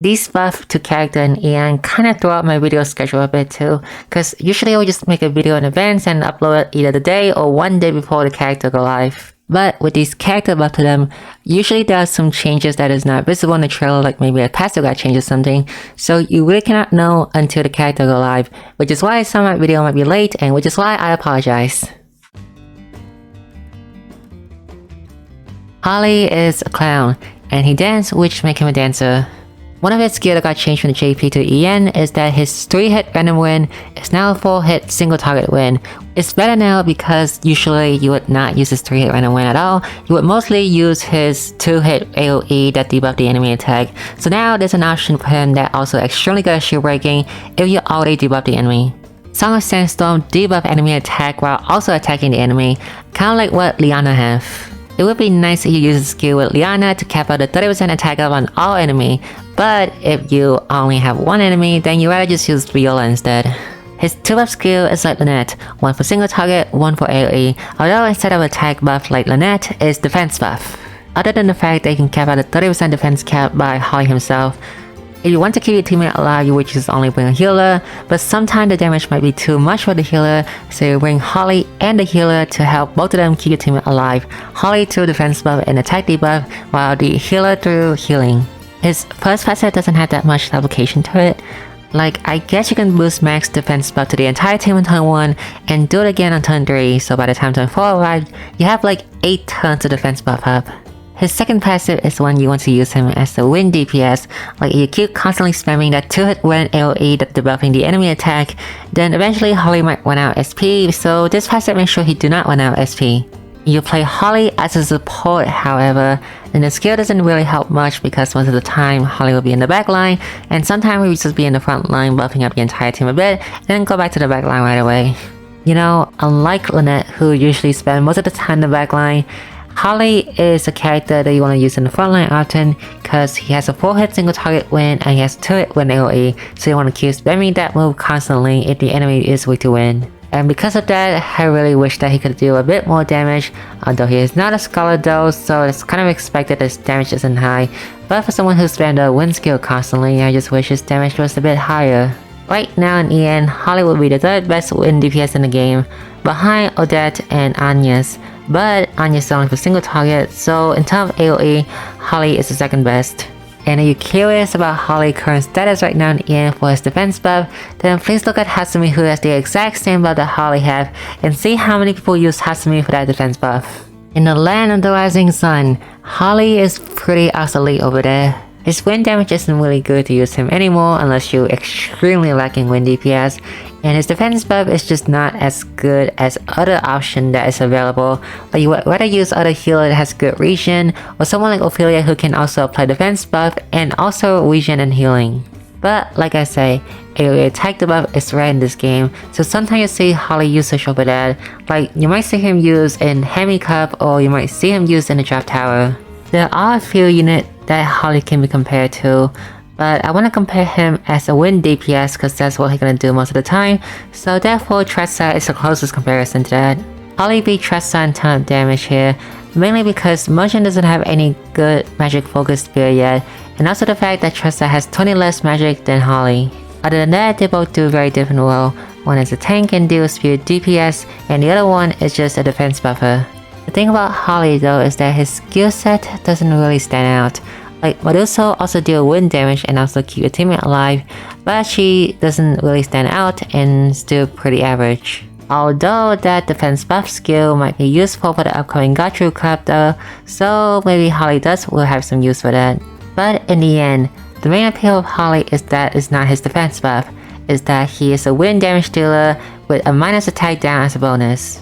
These buffs to character and EN kind of throw out my video schedule a bit too, cause usually I would just make a video in advance and upload it either the day or one day before the character go live. But with these character buffs to them, usually there are some changes that is not visible in the trailer, like maybe a passive guy changes something, so you really cannot know until the character go live, which is why some of my video might be late and which is why I apologize. Harley is a clown, and he dances, which make him a dancer. One of his skills that got changed from the JP to EN is that his 3-hit random win is now a 4-hit single target win. It's better now because usually you would not use his 3-hit random win at all. You would mostly use his 2-hit AoE that debuff the enemy attack. So now there's an option for him that also extremely good at shield breaking if you already debuff the enemy. Song of Sandstorm debuff enemy attack while also attacking the enemy, kinda like what Liana have. It would be nice if you use a skill with Liana to cap out the 30% attack up on all enemy, but if you only have one enemy, then you rather just use Viola instead. His 2-buff skill is like Lynette, one for single target, one for AoE, although instead of attack buff like Lynette, is defense buff. Other than the fact that you can cap out the 30% defense cap by Harley himself, if you want to keep your teammate alive, you would just only bring a healer, but sometimes the damage might be too much for the healer, so you bring Harley and the healer to help both of them keep your teammate alive. Harley through defense buff and attack debuff, while the healer through healing. His first facet doesn't have that much application to it. Like, I guess you can boost max defense buff to the entire team on turn 1, and do it again on turn 3, so by the time turn 4 arrives, you have like 8 turns of defense buff up. His second passive is when you want to use him as a win DPS, like you keep constantly spamming that 2-hit win AoE that debuffing the enemy attack, then eventually Harley might run out SP, so this passive makes sure he do not run out SP. You play Harley as a support, however, then the skill doesn't really help much because most of the time Harley will be in the back line, and sometimes he will just be in the front line buffing up the entire team a bit, and then go back to the back line right away. You know, unlike Lynette, who usually spend most of the time in the back line, Harley is a character that you want to use in the front line often because he has a 4-hit single target win and he has 2-hit win AoE, so you want to keep spamming that move constantly if the enemy is weak to win. And because of that, I really wish that he could do a bit more damage, although he is not a scholar though, so it's kind of expected that his damage isn't high, but for someone who spams the win skill constantly, I just wish his damage was a bit higher. Right now in EN, Harley would be the 3rd best win DPS in the game, behind Odette and Anya's, but Anya's is only for single target, so in terms of AoE, Harley is the 2nd best. And if you're curious about Harley's current status right now in EN for his defense buff, then please look at Hatsumi, who has the exact same buff that Harley have, and see how many people use Hatsumi for that defense buff. In the land of the rising sun, Harley is pretty obsolete over there. His wind damage isn't really good to use him anymore unless you're extremely lacking wind DPS, and his defense buff is just not as good as other option that is available. Like you would rather use other healer that has good regen, or someone like Ophelia who can also apply defense buff and also regen and healing. But like I say, AoE attack debuff is rare in this game, so sometimes you see Harley usage over that. Like you might see him used in Hemi Cup, or you might see him used in the Draft Tower. There are a few units that Harley can be compared to, but I want to compare him as a win DPS because that's what he's gonna do most of the time, so therefore Tressa is the closest comparison to that. Harley beat Tressa in terms of damage here, mainly because Motion doesn't have any good magic focused spear yet, and also the fact that Tressa has 20 less magic than Harley. Other than that, they both do very different well. One is a tank and deals spear DPS, and the other one is just a defense buffer. The thing about Harley though is that his skill set doesn't really stand out. Like Medusa also deal wind damage and also keep your teammate alive, but she doesn't really stand out and still pretty average. Although that defense buff skill might be useful for the upcoming Gatru Cup though, so maybe Harley will have some use for that. But in the end, the main appeal of Harley is that it's not his defense buff, is that he is a wind damage dealer with a minus attack down as a bonus.